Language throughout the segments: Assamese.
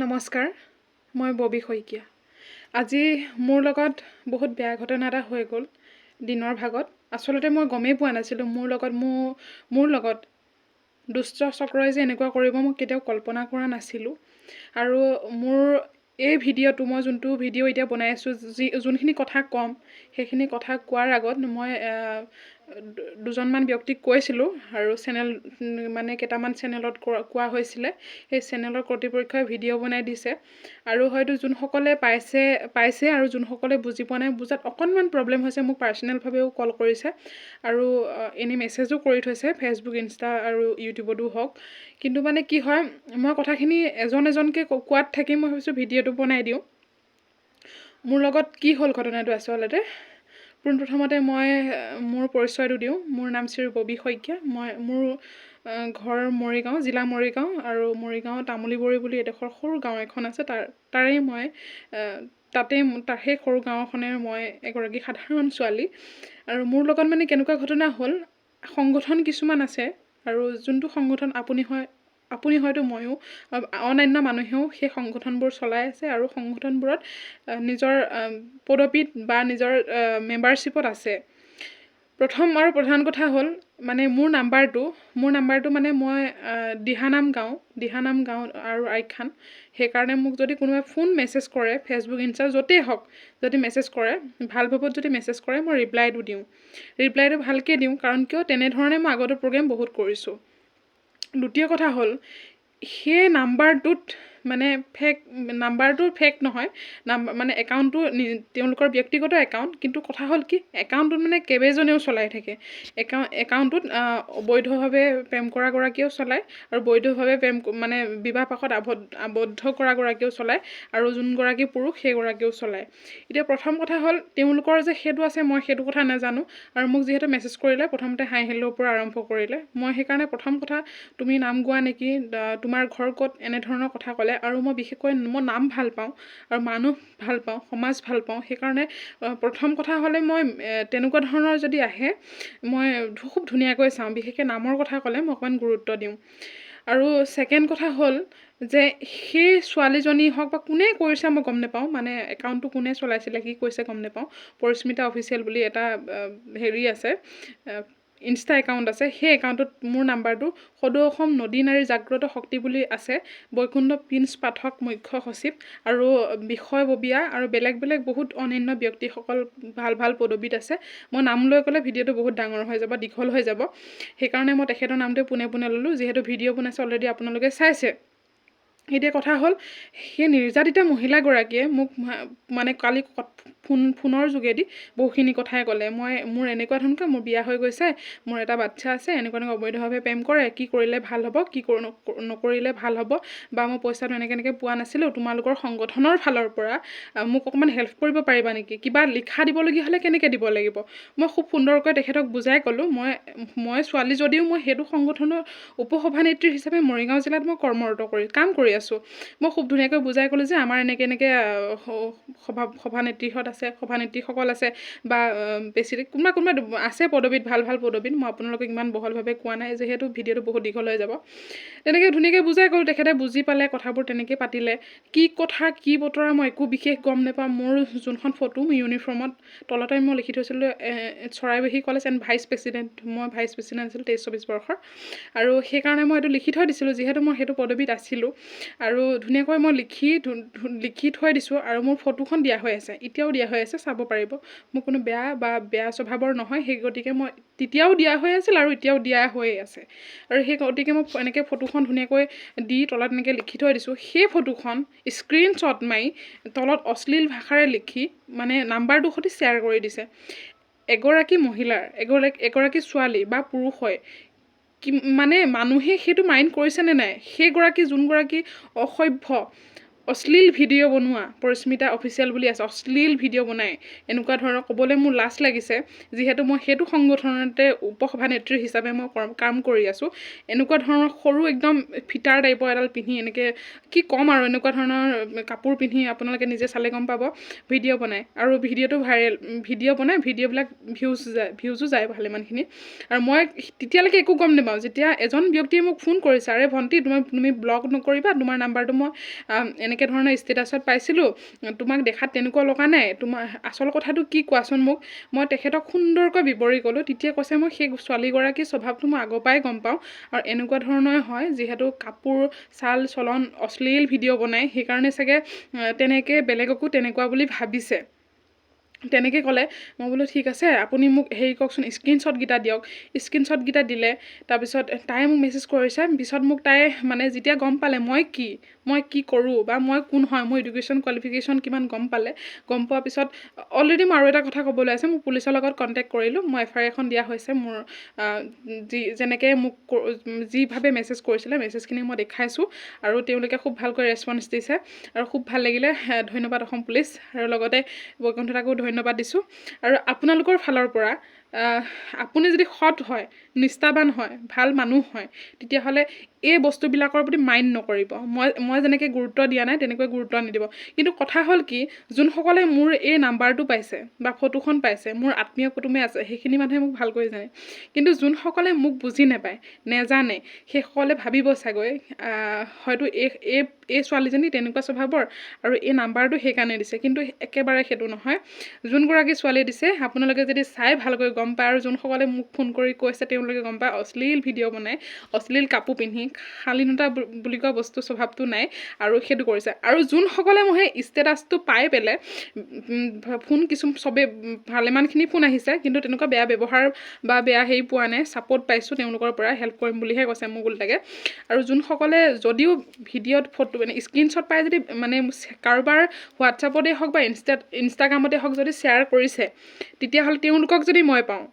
নমস্কাৰ, মই ববী শইকীয়া। আজি মোৰ লগত বহুত বেয়া ঘটনা এটা হৈ গ'ল দিনৰ ভাগত। আচলতে মই গমেই পোৱা নাছিলোঁ মোৰ লগত দুষ্ট চক্ৰই যে এনেকুৱা কৰিব মই কেতিয়াও কল্পনা কৰা নাছিলোঁ। আৰু মোৰ এই ভিডিঅ'টো মই যোনটো ভিডিঅ' এতিয়া বনাই আছোঁ, যোনখিনি কথা ক'ম সেইখিনি কথা কোৱাৰ আগত মই দুজনমান ব্যক্তিক কৈছিলোঁ আৰু মানে কেইটামান চেনেলত কোৱা হৈছিলে। সেই চেনেলৰ কৰ্তৃপক্ষই ভিডিঅ' বনাই দিছে আৰু হয়তো যোনসকলে পাইছে আৰু যোনসকলে বুজি পোৱা নাই, বুজাত অকণমান প্ৰব্লেম হৈছে, মোক পাৰ্চনেলভাৱেও কল কৰিছে আৰু এনেই মেছেজো কৰি থৈছে ফেচবুক, ইনষ্টা আৰু ইউটিউবতো হওক। কিন্তু মানে কি হয়, মই কথাখিনি এজনকৈ কোৱাত থাকি মই ভাবিছোঁ ভিডিঅ'টো বনাই দিওঁ। মোৰ লগত কি হ'ল ঘটনাটো আচলতে, পোনপ্ৰথমতে মই মোৰ পৰিচয়টো দিওঁ। মোৰ নাম শ্ৰী ববী শইকীয়া। মোৰ ঘৰ মৰিগাঁও, জিলা মৰিগাঁও, আৰু মৰিগাঁও তামুলীবৰী বুলি এডোখৰ সৰু গাঁও এখন আছে। সেই সৰু গাঁওখনেৰে মই এগৰাকী সাধাৰণ ছোৱালী। আৰু মোৰ লগত মানে কেনেকুৱা ঘটনা হ'ল, সংগঠন কিছুমান আছে আৰু যোনটো সংগঠন আপুনি হয়তো ময়ো অন্যান্য মানুহেও সেই সংগঠনবোৰ চলাই আছে আৰু সংগঠনবোৰত নিজৰ পদবীত বা নিজৰ মেম্বাৰশ্বিপত আছে। প্ৰথম আৰু প্ৰধান কথা হ'ল মানে মোৰ নাম্বাৰটো মানে মই দিহানাম গাঁও আৰু আইখান। সেইকাৰণে মোক যদি কোনোবাই ফোন মেছেজ কৰে, ফেচবুক, ইনষ্টা য'তেই হওক, যদি মেছেজ কৰে, ভাল ভাৱত যদি মেছেজ কৰে, মই ৰিপ্লাইটো ভালকৈ দিওঁ। কাৰণ কিয়, তেনেধৰণে মই আগতে প্ৰগ্ৰেম বহুত কৰিছোঁ। দ্বিতীয় কথা হ'ল, সেই নাম্বাৰটোত মানে নাম্বাৰটো ফেক নহয়, মানে একাউণ্টটো তেওঁলোকৰ ব্যক্তিগত একাউণ্ট। কিন্তু কথা হ'ল কি, একাউণ্টটোত মানে কেইবাজনেও চলাই থাকে। একাউণ্টটোত অবৈধভাৱে প্ৰেম কৰা গৰাকীয়েও চলায় আৰু বৈধভাৱে মানে বিবাহ পাশত আবদ্ধ কৰা গৰাকীয়েও চলায় আৰু যোনগৰাকী পুৰুষ সেইগৰাকীয়েও চলায়। এতিয়া প্ৰথম কথা হ'ল, তেওঁলোকৰ যে সেইটো আছে মই সেইটো কথা নাজানো। আৰু মোক যিহেতু মেছেজ কৰিলে, প্ৰথমতে হাই হেল্লোৰ পৰা আৰম্ভ কৰিলে। মই সেইকাৰণে প্ৰথম কথা, তুমি নাম গোৱা নেকি, তোমাৰ ঘৰ ক'ত, এনেধৰণৰ কথা ক'লে। আৰু মই বিশেষকৈ মই নাম ভাল পাওঁ আৰু মানুহ ভাল পাওঁ, সমাজ ভাল পাওঁ। সেইকাৰণে প্ৰথম কথা হ'লে মই তেনেকুৱা ধৰণৰ যদি আহে, মই খুব ধুনীয়াকৈ চাওঁ। বিশেষকৈ নামৰ কথা ক'লে মই অকণমান গুৰুত্ব দিওঁ। আৰু ছেকেণ্ড কথা হ'ল যে সেই ছোৱালীজনী হওক বা কোনে কৰিছে মই গম নাপাওঁ, মানে একাউণ্টটো কোনে চলাইছিলে, কি কৈছে গম নাপাওঁ। পৰিস্মিতা অফিচিয়েল বুলি এটা আছে, ইনষ্টা একাউণ্ট আছে। সেই একাউণ্টত মোৰ নাম্বাৰটো সদৌ অসম নদী নাৰী জাগ্ৰত শক্তি বুলি আছে, বৈকুণ্ঠ প্ৰিন্স পাঠক মুখ্য সচিব, আৰু বিষয়ববীয়া আৰু বেলেগ বহুত অন্যান্য ব্যক্তিসকল ভাল পদবীত আছে। মই নাম লৈ ক'লে ভিডিঅ'টো বহুত ডাঙৰ হৈ যাব, দীঘল হৈ যাব। সেইকাৰণে মই তেখেতৰ নামটো পোনে ল'লোঁ, যিহেতু ভিডিঅ' বনাইছে অলৰেডি আপোনালোকে চাইছে। এতিয়া কথা হ'ল, সেই নিৰ্যাতিতা মহিলাগৰাকীয়ে মোক মানে কালি ফোনৰ যোগেদি বহুখিনি কথাই ক'লে। মোৰ এনেকুৱা ধৰণৰ, মোৰ বিয়া হৈ গৈছে, মোৰ এটা বাচ্ছা আছে, এনেকুৱা অবৈধভাৱে প্ৰেম কৰে, কি কৰিলে ভাল হ'ব, কি নকৰিলে ভাল হ'ব, বা মই পইচাটো এনেকৈ পোৱা নাছিলোঁ, তোমালোকৰ সংগঠনৰ ফালৰ পৰা মোক অকণমান হেল্প কৰিব পাৰিবা নেকি, কিবা লিখা দিবলগীয়া হ'লে কেনেকৈ দিব লাগিব। মই খুব সুন্দৰকৈ তেখেতক বুজাই ক'লোঁ, মই ছোৱালী যদিও মই সেইটো সংগঠনৰ উপসভানেত্ৰী হিচাপে মৰিগাঁও জিলাত মই কাম কৰি আছোঁ। মই খুব ধুনীয়াকৈ বুজাই ক'লোঁ যে আমাৰ এনেকৈ সভানেত্ৰীসকল আছে, বা বেছি কোনোবা আছে পদবীত, ভাল পদবীত। মই আপোনালোকক ইমান বহলভাৱে কোৱা নাই, যিহেতু ভিডিঅ'টো বহুত দীঘল হৈ যাব। তেনেকৈ ধুনীয়াকৈ বুজাই ক'লোঁ, তেখেতে বুজি পালে, কথাবোৰ তেনেকৈ পাতিলে। কি কথা কি বতৰা মই একো বিশেষ গম নাপাওঁ। মোৰ যোনখন ফটো ইউনিফৰ্মত তলতে মই লিখি থৈছিলোঁ চৰাইবাহী কলেজ এণ্ড ভাইচ প্ৰেচিডেণ্ট, মই ভাইচ প্ৰেচিডেণ্ট আছিলোঁ 23-24 বৰ্ষৰ। আৰু সেইকাৰণে মই এইটো লিখি থৈ দিছিলোঁ, যিহেতু মই সেইটো পদবীত আছিলোঁ। আৰু ধুনীয়াকৈ মই লিখি থৈ দিছোঁ, আৰু মোৰ ফটোখন দিয়া হৈ আছে, এতিয়াও দিয়া হৈ আছে, চাব পাৰিব। মোৰ কোনো বেয়া স্বভাৱৰ নহয়, সেই গতিকে মই তেতিয়াও দিয়া হৈ আছিল আৰু এতিয়াও দিয়া হৈ আছে। আৰু সেই গতিকে মই এনেকৈ ফটোখন ধুনীয়াকৈ দি তলত এনেকৈ লিখি থৈ দিছোঁ। সেই ফটোখন স্ক্ৰীনশ্বট মাৰি তলত অশ্লীল ভাষাৰে লিখি মানে নাম্বাৰটোৰ সৈতে শ্বেয়াৰ কৰি দিছে। এগৰাকী মহিলাৰ, এগৰাকী ছোৱালী বা পুৰুষ হয়, মানে মানুহে সেইটো মাইণ্ড কৰিছেনে নাই, যোনগৰাকী অসভ্য অশ্লীল ভিডিঅ' বনোৱা পৰিস্মিতা অফিচিয়েল বুলি আছে, অশ্লীল ভিডিঅ' বনায় এনেকুৱা ধৰণৰ ক'বলৈ মোৰ লাজ লাগিছে, যিহেতু মই সেইটো সংগঠনতে উপসভানেত্ৰী হিচাপে মই কাম কৰি আছোঁ। এনেকুৱা ধৰণৰ সৰু একদম ফিটাৰ টাইপৰ এডাল পিন্ধি এনেকৈ কি ক'ম আৰু এনেকুৱা ধৰণৰ কাপোৰ পিন্ধি আপোনালোকে নিজে চালে গম পাব ভিডিঅ' বনায়, আৰু ভিডিঅ'টো ভাইৰেল ভিডিঅ' বনায়, ভিডিঅ'বিলাক ভিউজো যায় ভালেমানখিনি। আৰু মই তেতিয়ালৈকে একো গম নাপাওঁ, যেতিয়া এজন ব্যক্তিয়ে মোক ফোন কৰিছে, আৰে ভণ্টি তুমি ব্লগ নকৰিবা, তোমাৰ নাম্বাৰটো মই এনেকৈ ধৰণৰ ষ্টেটাছত পাইছিলোঁ, তোমাক দেখাত তেনেকুৱা লগা নাই, তোমাৰ আচল কথাটো কি কোৱাচোন মোক। মই তেখেতক সুন্দৰকৈ বিৱৰি ক'লোঁ। তেতিয়া কৈছে মই সেই ছোৱালীগৰাকীৰ স্বভাৱটো মই আগৰ পৰাই গম পাওঁ, আৰু এনেকুৱা ধৰণৰ হয়, যিহেতু কাপোৰ চাল চলন অশ্লীল ভিডিঅ' বনায়, সেইকাৰণে চাগে তেনেকৈ বেলেগকো তেনেকুৱা বুলি ভাবিছে, তেনেকৈ ক'লে। মই বোলো ঠিক আছে, আপুনি মোক হেৰি কওকচোন, স্ক্ৰীনশ্বটকেইটা দিয়ক। স্ক্ৰীনশ্বটকেইটা দিলে। তাৰপিছত তাই মোক মেছেজ কৰিছে। পিছত মোক তাই মানে যেতিয়া গম পালে মই কি কৰোঁ বা মই কোন হয়, মোৰ এডুকেশ্যন কোৱালিফিকেশ্যন কিমান গম পালে, গম পোৱাৰ পিছত অলৰেডি মই আৰু এটা কথা ক'বলৈ আছে, মোৰ পুলিচৰ লগত কণ্টেক্ট কৰিলোঁ। মই FIR এখন দিয়া হৈছে। মোৰ যেনেকৈ মোক যিভাৱে মেছেজ কৰিছিলে, মেছেজখিনি মই দেখাইছোঁ, আৰু তেওঁলোকে খুব ভালকৈ ৰেছপন্স দিছে, আৰু খুব ভাল লাগিলে। ধন্যবাদ অসম পুলিচ, আৰু লগতে বৈকুণ্ঠ দাকো ধন্যবাদ দিছোঁ। আৰু আপোনালোকৰ ফালৰ পৰা আপুনি যদি সৎ হয়, নিষ্ঠাবান হয়, ভাল মানুহ হয়, তেতিয়াহ'লে এই বস্তুবিলাকৰ প্ৰতি মাইণ্ড নকৰিব। মই যেনেকৈ গুৰুত্ব দিয়া নাই, তেনেকৈ গুৰুত্ব নিদিব। কিন্তু কথা হ'ল কি, যোনসকলে মোৰ এই নাম্বাৰটো পাইছে বা ফটোখন পাইছে, মোৰ আত্মীয় কুটুমে আছে, সেইখিনি মানুহে মোক ভালকৈ জানে। কিন্তু যোনসকলে মোক বুজি নাপায়, নেজানে, সেইসকলে ভাবিব চাগৈ হয়তো এই ছোৱালীজনী তেনেকুৱা স্বভাৱৰ, আৰু এই নাম্বাৰটো সেইকাৰণে দিছে। কিন্তু একেবাৰে সেইটো নহয়। যোনগৰাকী ছোৱালী দিছে, আপোনালোকে যদি চাই ভালকৈ গম পায়, আৰু যোনসকলে মোক ফোন কৰি কৈছে তেওঁলোকে গম পায়, অশ্লীল ভিডিঅ' বনায়, অশ্লীল কাপোৰ পিন্ধি, শালীনতা বুলি কোৱা বস্তু স্বভাৱটো নাই, আৰু সেইটো কৰিছে। আৰু যোনসকলে মোৰ সেই ষ্টেটাছটো পাই পেলাই ফোন চবে ভালেমানখিনি ফোন আহিছে, কিন্তু তেনেকুৱা বেয়া ব্যৱহাৰ বা বেয়া হেৰি পোৱা নাই, ছাপোৰ্ট পাইছোঁ তেওঁলোকৰ পৰা, হেল্প কৰিম বুলিহে কৈছে মোক ওলোটাকৈ। আৰু যোনসকলে যদিও ভিডিঅ'ত ফটো মানে স্ক্ৰীনশ্বট পাই যদি মানে কাৰোবাৰ হোৱাটছআপতে হওক বা ইনষ্টাগ্ৰামতে হওক যদি শ্বেয়াৰ কৰিছে, তেতিয়াহ'লে তেওঁলোকক যদি মই পাওঁ,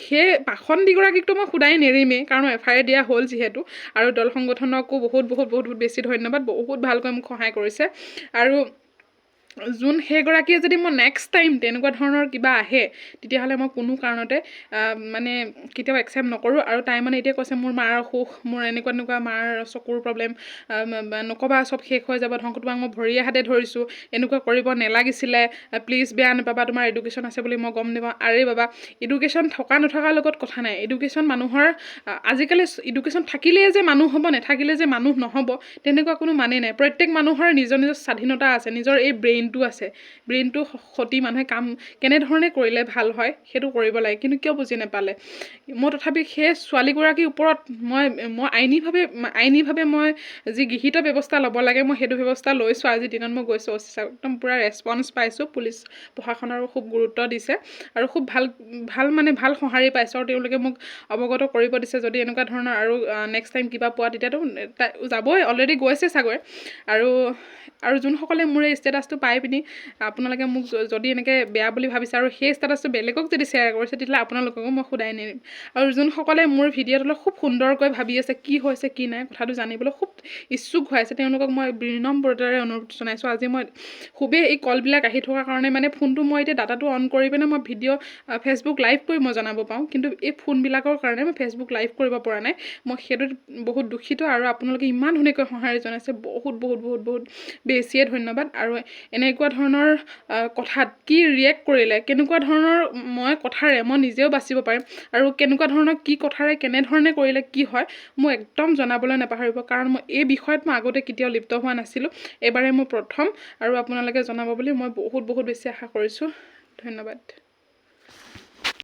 সেই পাখণ্ডীগৰাকীকতো মই সোধাই নেৰিমেই, কাৰণ FIR দিয়া হ'ল যিহেতু। আৰু দল সংগঠনকো বহুত বেছি ধন্যবাদ, বহুত ভালকৈ মোক সহায় কৰিছে। আৰু সেইগৰাকীয়ে যদি মই নেক্সট টাইম তেনেকুৱা ধৰণৰ কিবা আহে, তেতিয়াহ'লে মই কোনো কাৰণতে মানে কেতিয়াও একচেপ্ট নকৰোঁ। আৰু তাই মানে এতিয়া কৈছে মোৰ মাৰ অসুখ, মোৰ এনেকুৱা মাৰ চকুৰ প্ৰব্লেম, নক'বা চব শেষ হৈ যাব, ধ্বংস তোমাক মই ভৰিয়ে হাতে ধৰিছোঁ, এনেকুৱা কৰিব নালাগিছিলে, প্লিজ বেয়া নাপাবা, তোমাৰ এডুকেশ্যন আছে বুলি মই গম নাপাওঁ। আৰে বাবা, এডুকেশ্যন থকা নথকাৰ লগত কথা নাই। এডুকেশ্যন মানুহৰ আজিকালি এডুকেশ্যন থাকিলেই যে মানুহ হ'ব, নাথাকিলে যে মানুহ নহ'ব, তেনেকুৱা কোনো মানেই নাই। প্ৰত্যেক মানুহৰ নিজৰ স্বাধীনতা আছে, নিজৰ এই ব্ৰেইনটো আছে। ব্ৰেইনটো সতি মানুহে কাম কেনেধৰণে কৰিলে ভাল হয় সেইটো কৰিব লাগে, কিন্তু কিয় বুজি নাপালে। মই তথাপি সেই ছোৱালীগৰাকীৰ ওপৰত মই আইনীভাৱে মই যি গৃহীত ব্যৱস্থা ল'ব লাগে, মই সেইটো ব্যৱস্থা লৈছোঁ। আজিৰ দিনত মই গৈছোঁ একদম পূৰা ৰেছপন্স পাইছোঁ। পুলিচ প্ৰশাসনৰো খুব গুৰুত্ব দিছে, আৰু খুব ভাল সঁহাৰি পাইছোঁ, আৰু তেওঁলোকে মোক অৱগত কৰিব দিছে। যদি এনেকুৱা ধৰণৰ আৰু নেক্সট টাইম কিবা পোৱা, তেতিয়াতো যাবই, অলৰেডি গৈছে চাগৈ। আৰু যোনসকলে মোৰ এই ষ্টেটাছটো পাই পিনি আপোনালোকে মোক যদি এনেকৈ বেয়া বুলি ভাবিছে, আৰু সেই ষ্টেটাছটো বেলেগক যদি শ্বেয়াৰ কৰিছে, তেতিয়াহ'লে আপোনালোককো মই সোধাই নিদিম। আৰু যোনসকলে মোৰ ভিডিঅ'টোলৈ খুব সুন্দৰকৈ ভাবি আছে, কি হৈছে কি নাই কথাটো জানিবলৈ খুব ইচ্ছুক হৈ আছে, তেওঁলোকক মই বিনম্ৰতাৰে অনুৰোধ জনাইছোঁ। আজি মই খুবেই এই কলবিলাক আহি থকাৰ কাৰণে মানে ফোনটো মই এতিয়া ডাটাটো অন কৰি পিনে মই ভিডিঅ' ফেচবুক লাইভ কৰি মই জনাব পাৰোঁ, কিন্তু এই ফোনবিলাকৰ কাৰণে মই ফেচবুক লাইভ কৰিব পৰা নাই। মই সেইটোত বহুত দুখিত, আৰু আপোনালোকে ইমান ধুনীয়াকৈ সঁহাৰি জনাইছে, বহুত বেছিয়ে ধন্যবাদ। আৰু এনেকুৱা ধৰণৰ কথাত কি ৰিয়েক্ট কৰিলে, কেনেকুৱা ধৰণৰ কথাৰে মই নিজেও বাচিব পাৰিম, আৰু কেনেকুৱা ধৰণৰ কি কথাৰে কেনেধৰণে কৰিলে কি হয়, মোক একদম জনাবলৈ নাপাহৰিব। কাৰণ মই এই বিষয়ত মই আগতে কেতিয়াও লিপ্ত হোৱা নাছিলোঁ, এইবাৰে মোৰ প্ৰথম, আৰু আপোনালোকে জনাব বুলি মই বহুত বেছি আশা কৰিছোঁ। ধন্যবাদ।